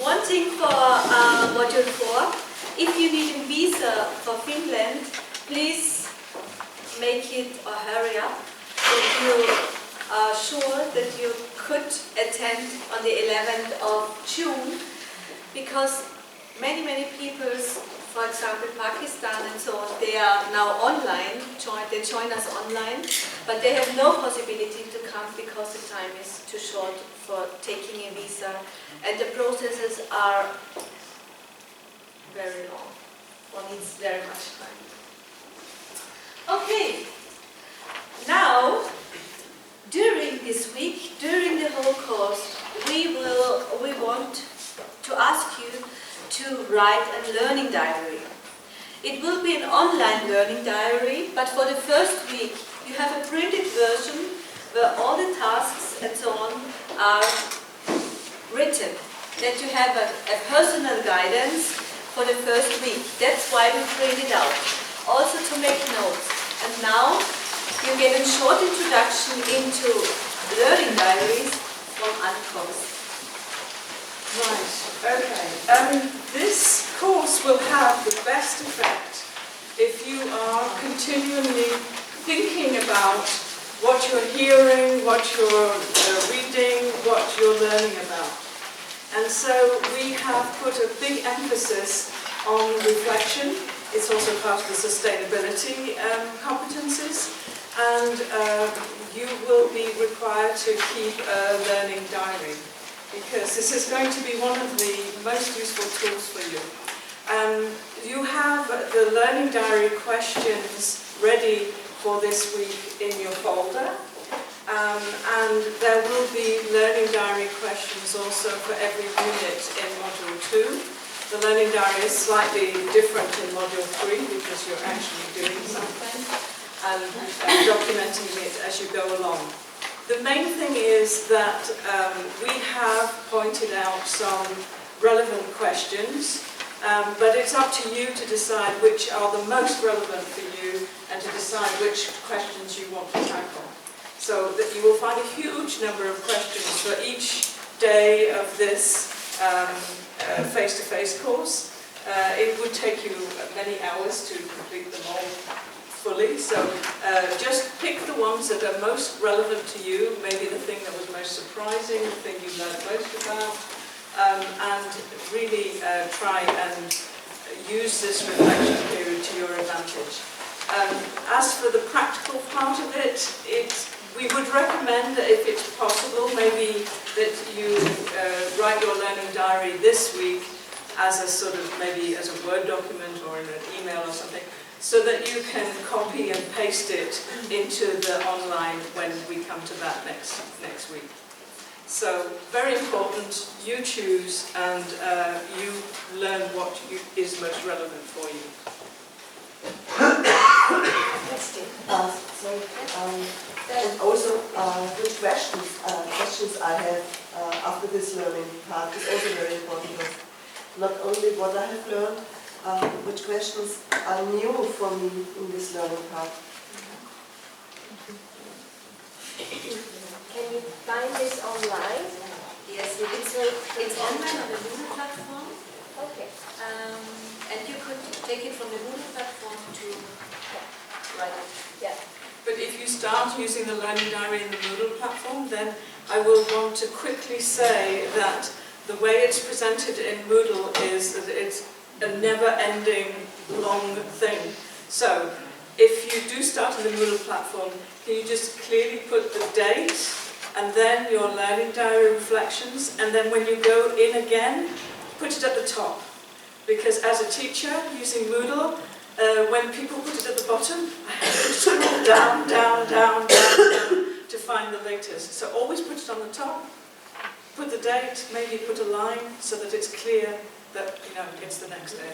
One thing for Module 4, if you need a visa for Finland, please make it or hurry up that you are sure that you could attend on the 11th of June, because many people, for example Pakistan and so on, they are now online, they join us online, but they have no possibility to come because the time is too short for taking a visa, and the processes are very long. One needs very much time. Okay, now during this week, during the whole course, we want to ask you to write a learning diary. It will be an online learning diary, but for the first week you have a printed version where all the tasks and so on are written, that you have a personal guidance for the first week. That's why we print it out. Also to make notes. And now you get a short introduction into learning diaries from Ankomst. Right, okay. This course will have the best effect if you are continually thinking about what you're hearing, what you're reading, what you're learning about. And so we have put a big emphasis on reflection. It's also part of the sustainability competences, and you will be required to keep a learning diary, because this is going to be one of the most useful tools for you. You have the learning diary questions ready for this week in your folder, and there will be learning diary questions also for every unit in Module 2. The learning diary is slightly different in Module 3 because you're actually doing something and documenting it as you go along. The main thing is that we have pointed out some relevant questions, but it's up to you to decide which are the most relevant for you and to decide which questions you want to tackle. So that you will find a huge number of questions for each day of this face-to-face course. It would take you many hours to complete them all fully, so just pick the ones that are most relevant to you, maybe the thing that was most surprising, the thing you learned most about, and really try and use this reflection period to your advantage. As for the practical part of it, we would recommend that if it's possible, maybe that you write your learning diary this week as a sort of, maybe as a Word document or in an email or something, so that you can copy and paste it into the online when we come to that next week. So, very important, you choose and you learn what is most relevant for you. And also, which questions I have after this learning part is also very important. Not only what I have learned, which questions are new for me in this learning part. Can you find this online? Yes, it's online on the Moodle platform. Okay. And you could take it from the Moodle platform to write it. Yeah. But if you start using the learning diary in the Moodle platform, then I will want to quickly say that the way it's presented in Moodle is that it's a never-ending long thing. So, if you do start in the Moodle platform, can you just clearly put the date, and then your learning diary reflections, and then when you go in again, put it at the top. Because as a teacher, using Moodle, when people put it at the bottom, I have to scroll down to find the latest. So always put it on the top, put the date, maybe put a line so that it's clear that, you know, it's the next day.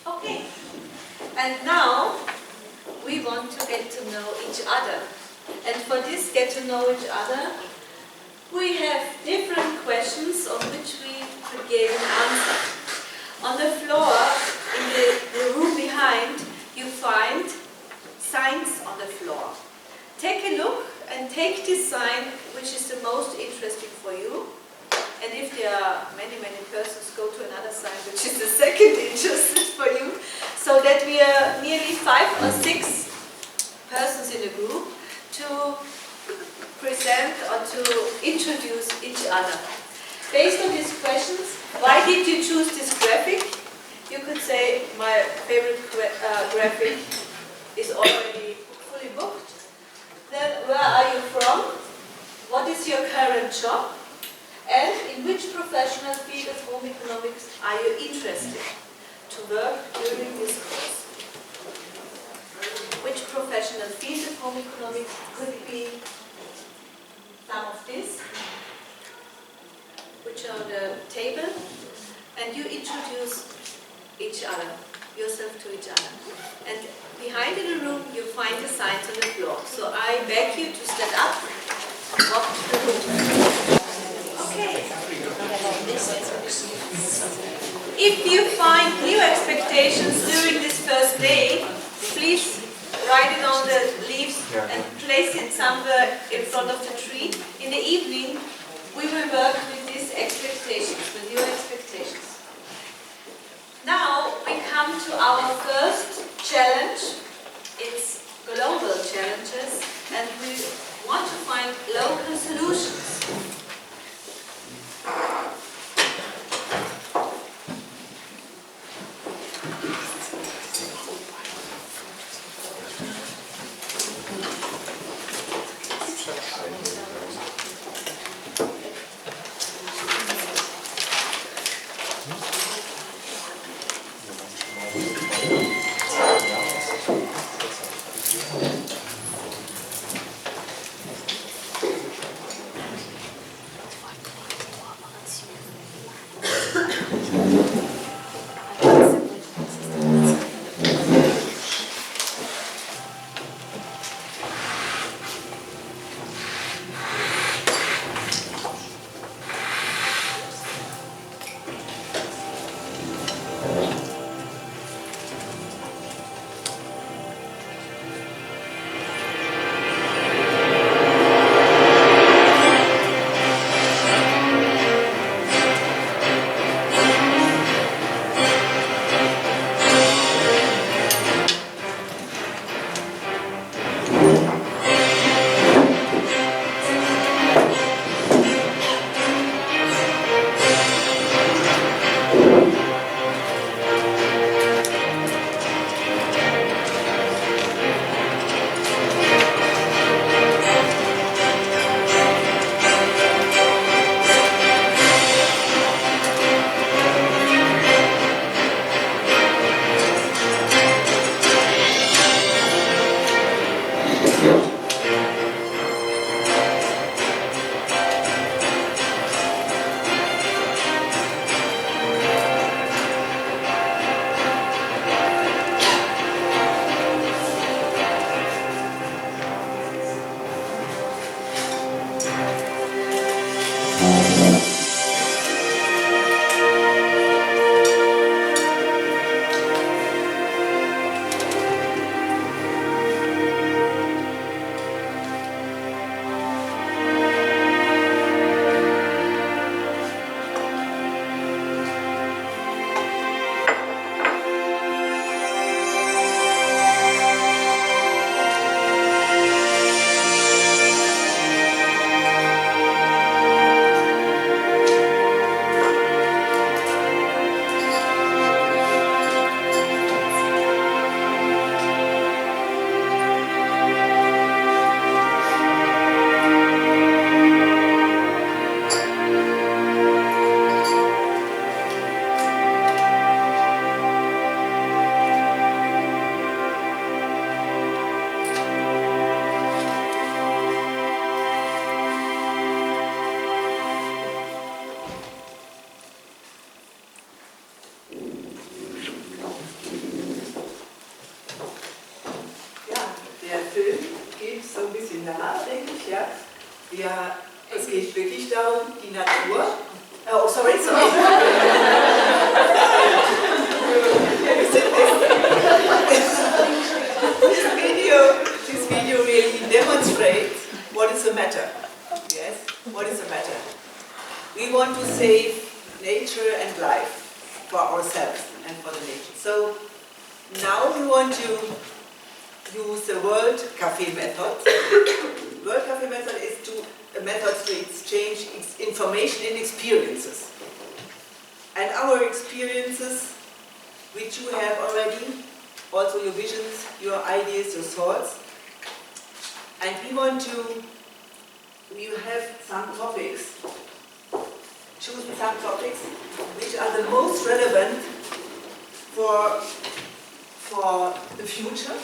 Okay. And now we want to get to know each other. And for this get to know each other, we have different questions on which we could give an answer. On the floor, in the room behind, you find signs on the floor. Take a look and take this sign which is the most interesting for you. And if there are many persons, go to another side, which is the second interest for you. So that we are nearly 5 or 6 persons in a group to present or to introduce each other. Based on these questions, why did you choose this graphic? You could say my favorite graphic is already fully booked. Then where are you from? What is your current job? And in which professional field of home economics are you interested to work during this course? Which professional field of home economics could it be? Some of this, which are on the table, and you introduce each other, yourself to each other. And behind in the room you find the signs on the floor. So I beg you to stand up, walk to the room. Okay. If you find new expectations during this first day, please write it on the leaves and place it somewhere in front of the tree. In the evening, we will work with these expectations, with your expectations. Now we come to our first challenge. It's global challenges, and we want to find local solutions. Ja, es geht wirklich darum, die Natur. Oh, sorry, sorry. This video really demonstrates what is the matter. Yes, What is the matter? We want to save nature and life for ourselves and for the nature. So now we want to use the World Cafe method. World Cafe method is a method to exchange information and experiences. And our experiences, which you have already, also your visions, your ideas, your thoughts. And we have some topics, choose some topics which are the most relevant for the future.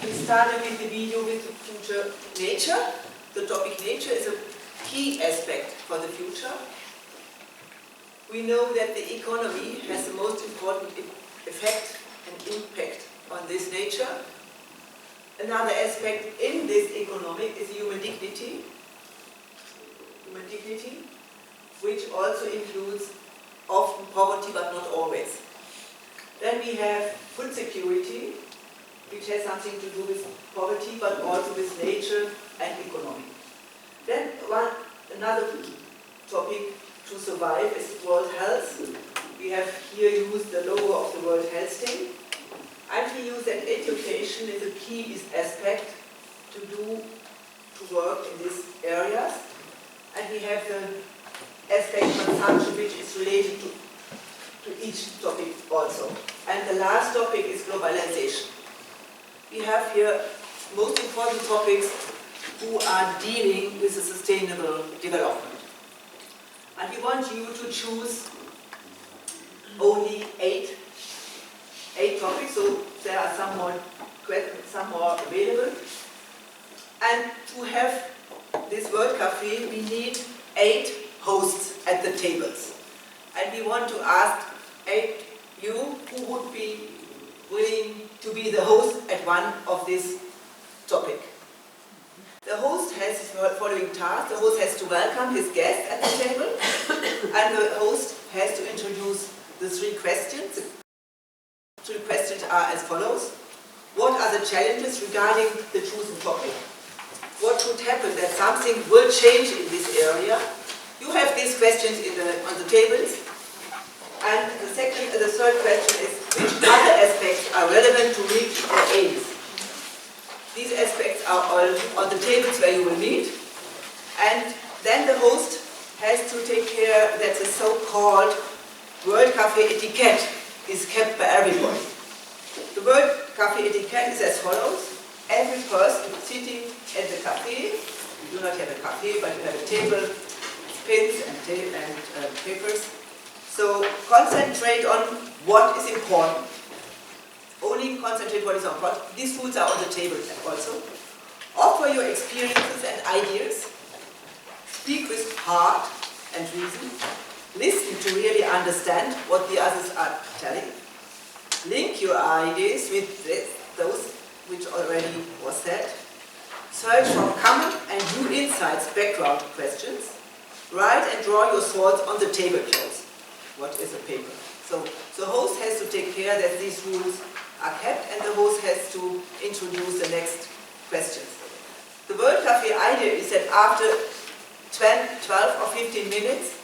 We started with the video with the future nature. The topic nature is a key aspect for the future. We know that the economy has the most important effect and impact on this nature. Another aspect in this economic is human dignity, which also includes often poverty but not always. Then we have food security, which has something to do with poverty but also with nature and economy. Then another topic to survive is World Health. We have here used the logo of the World Health Day. And we use that education is a key aspect to work in these areas. And we have the aspect consumption, which is related to each topic also. And the last topic is globalization. We have here most important topics who are dealing with the sustainable development. And we want you to choose only eight topics, so there are some more available. And to have this World Cafe, we need 8 hosts at the tables. And we want to ask 8 you who would be willing to be the host at one of this topic. The host has the following task. The host has to welcome his guests at the table, and the host has to introduce the 3 questions. The 3 questions are as follows. What are the challenges regarding the chosen topic? What should happen that something will change in this area? You have these questions on the tables. And the third question is, which other aspects are relevant to reach our aims? These aspects are all on the tables where you will meet. And then the host has to take care that the so-called World Cafe etiquette is kept by everybody. The World Cafe etiquette is as follows. Every person sitting at the cafe, you do not have a cafe, but you have a table, pins and papers. So concentrate on what is important. Only concentrate what is important. These foods are on the table also. Offer your experiences and ideas. Speak with heart and reason. Listen to really understand what the others are telling. Link your ideas with those which already was said. Search for common and new insights, background questions. Write and draw your thoughts on the tablecloth. What is a paper? So the host has to take care that these rules are kept, and the host has to introduce the next questions. The World Cafe idea is that after 12 or 15 minutes,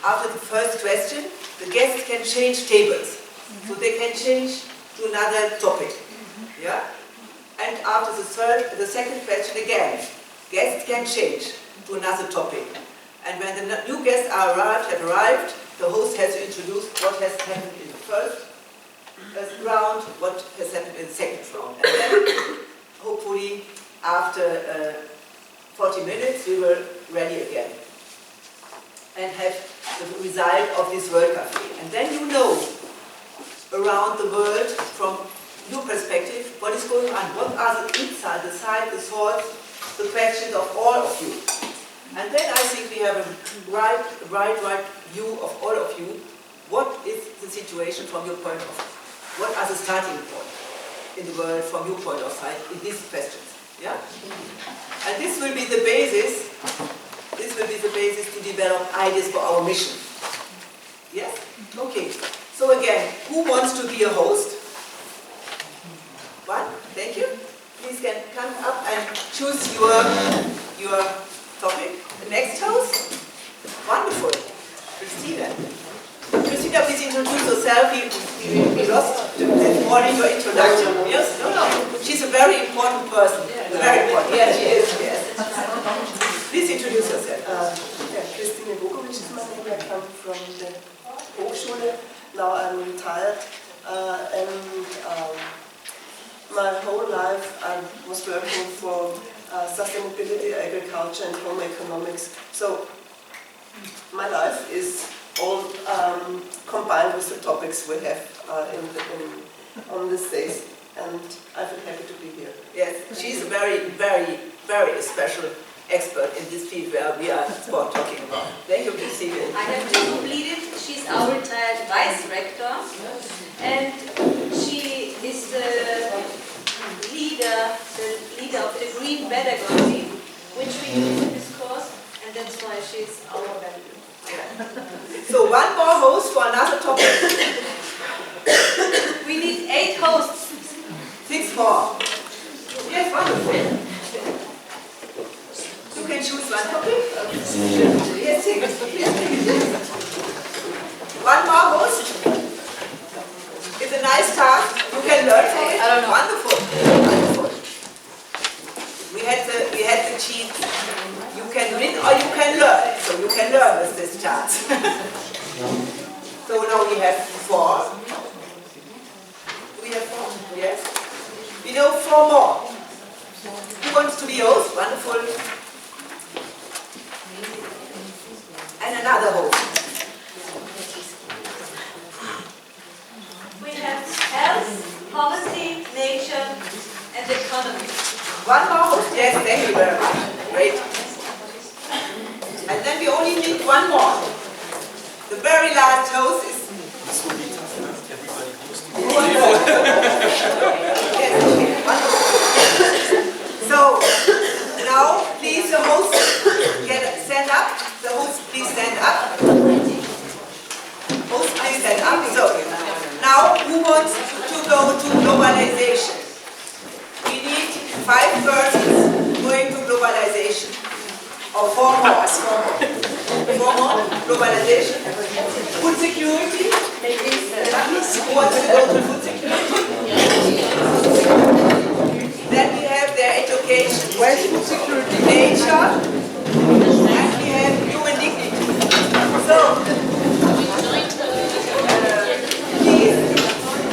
after the first question, the guests can change tables. So they can change to another topic. Yeah? And after the second question again, guests can change to another topic. And when the new guests have arrived, the host has to introduce what has happened in the first round, what has happened in the second round. And then, hopefully, after 40 minutes, we will ready again and have the result of this World Cafe. And then you know around the world from your perspective what is going on, what are the insights, the sight, the thoughts, the questions of all of you. And then I think we have a right view of all of you. What is the situation from your point of view? What are the starting points in the world from your point of sight in these questions? Yeah? And this will be the basis. This will be the basis to develop ideas for our mission. Yes? Okay. So again, who wants to be a host? One? Thank you. Please can come up and choose your topic. The next host? Wonderful. Christina. Christina, please introduce yourself. We lost this morning your introduction. Yes? No. She's a very important person. Very important. Yes, she is. Yes. Please introduce yourself. Christina Bogovic is my name. I come from the Hochschule. Now I'm retired. My whole life I was working for sustainability, agriculture and home economics. So my life is all combined with the topics we have on these days, and I feel happy to be here. Yes, she's a very, very, very special expert in this field where we are talking about. Thank you, Christine. I have to complete it. She's our retired vice rector, and she is the leader of the green pedagogy, which we use in this course, and that's why she's our value. So one more host for another topic. We need 8 hosts. 6 more. Yes, wonderful. You can choose one topic. Yes, take it. One more host. It's a nice task. You can learn from it. I don't know. Wonderful. Wonderful. We had the cheat. You can win or you can learn. So you can learn with this chance. So now we have 4. We have 4. Yes. We know 4 more. Who wants to be host? Wonderful. And another host. We have health, poverty, nature, and economy. One more host? Yes, thank you very much. Great. And then we only need 1 more. The very last host is... Yes, okay, wonderful. So, now please the host stand up. The host please stand up. Host please stand up. So, now who wants to go to globalization? We need 5 persons going to globalization. Or 4 more. 4 more. Globalization. Food security. Who wants to go to food security? Then we have their education. Where's food security? Nature. And we have human dignity. So,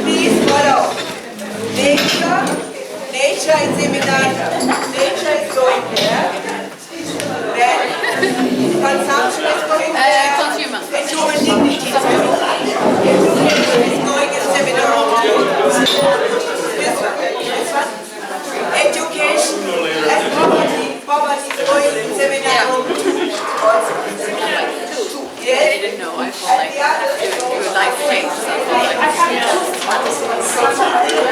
please follow. Nature is Seminata. Nature is going there. Then consumption is going there. Consumer. And human dignity is going there. Education is going in seminar. This one. Education and poverty is going in seminar. Also. Yes. I didn't know. I feel like your life changed. I feel like